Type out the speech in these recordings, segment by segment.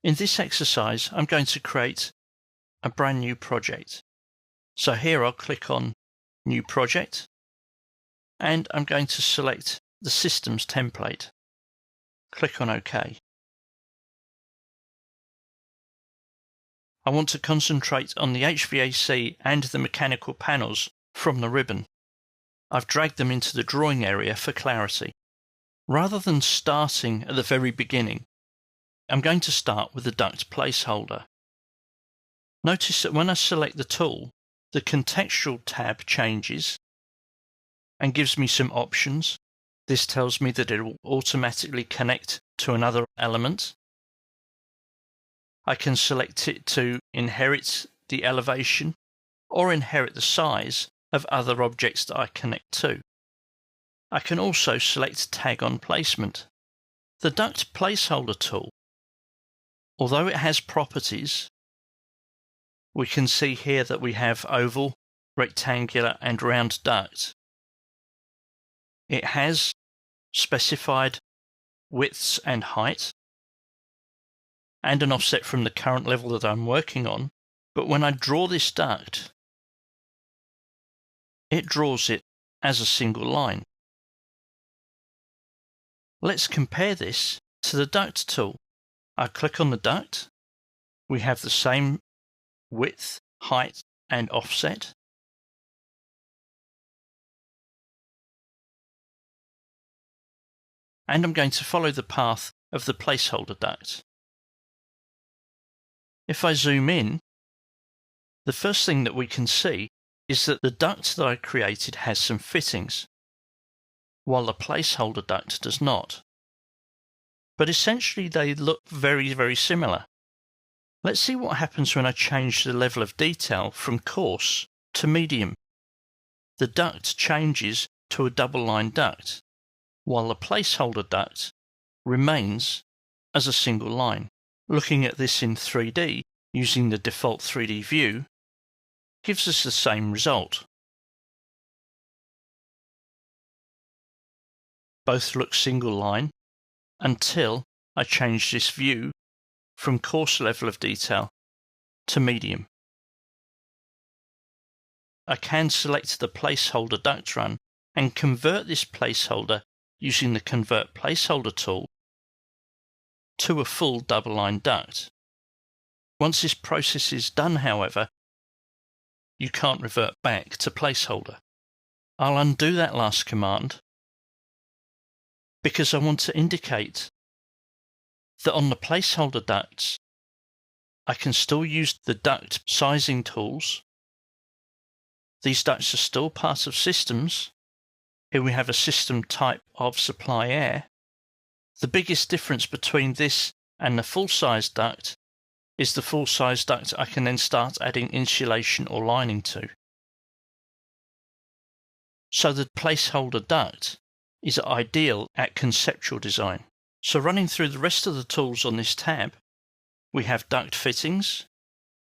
In this exercise, I'm going to create a brand new project. So here I'll click on New Project, and I'm going to select the Systems template. Click on OK. I want to concentrate on the HVAC and the mechanical panels from the ribbon. I've dragged them into the drawing area for clarity. Rather than starting at the very beginning, I'm going to start with the duct placeholder. Notice that when I select the tool, the contextual tab changes and gives me some options. This tells me that it will automatically connect to another element. I can select it to inherit the elevation or inherit the size of other objects that I connect to. I can also select Tag on Placement. The Duct Placeholder tool, although it has properties, we can see here that we have oval, rectangular and round duct. It has specified widths and height and an offset from the current level that I'm working on, but when I draw this duct, it draws it as a single line. Let's compare this to the Duct tool. I click on the duct. We have the same width, height and offset. And I'm going to follow the path of the placeholder duct. If I zoom in, the first thing that we can see is that the duct that I created has some fittings, while the placeholder duct does not. But essentially they look very, very similar. Let's see what happens when I change the level of detail from coarse to medium. The duct changes to a double-line duct, while the placeholder duct remains as a single line. Looking at this in 3D using the default 3D view gives us the same result. Both look single line until I change this view from coarse level of detail to medium. I can select the placeholder duct run and convert this placeholder using the Convert Placeholder tool to a full double-line duct. Once this process is done, however, you can't revert back to placeholder. I'll undo that last command because I want to indicate that on the placeholder ducts, I can still use the duct sizing tools. These ducts are still part of systems. Here we have a system type of supply air. The biggest difference between this and the full-size duct is the full-size duct I can then start adding insulation or lining to. So the placeholder duct is ideal at conceptual design. So running through the rest of the tools on this tab, we have duct fittings,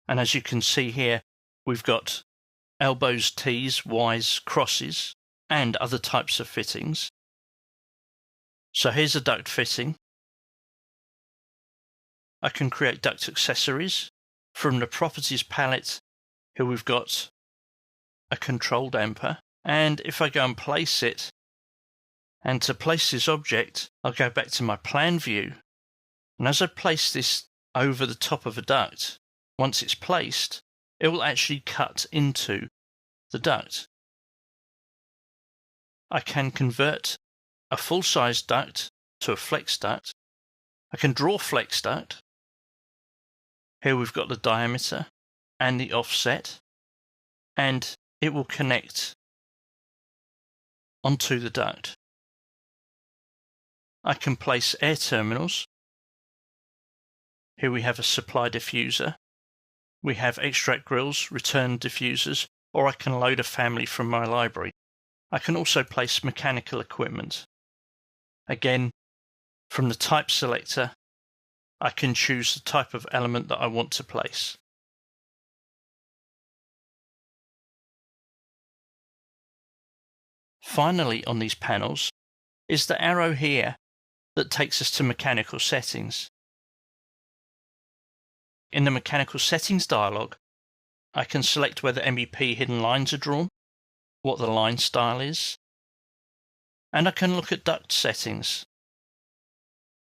and as you can see here, we've got elbows, T's, Y's, crosses, and other types of fittings. So here's a duct fitting. I can create duct accessories. From the properties palette, here we've got a control damper, and if I go and place it, and to place this object, I'll go back to my plan view, and as I place this over the top of a duct, once it's placed, it will actually cut into the duct. I can convert a full-size duct to a flex duct. I can draw flex duct. Here we've got the diameter and the offset, and it will connect onto the duct. I can place air terminals. Here we have a supply diffuser. We have extract grills, return diffusers, or I can load a family from my library. I can also place mechanical equipment. Again, from the type selector, I can choose the type of element that I want to place. Finally, on these panels is the arrow here that takes us to mechanical settings. In the Mechanical Settings dialog, I can select whether MEP hidden lines are drawn, what the line style is, and I can look at duct settings.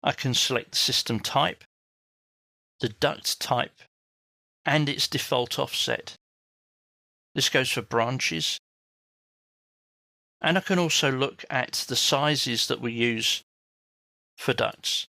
I can select the system type, the duct type, and its default offset. This goes for branches. And I can also look at the sizes that we use for ducts.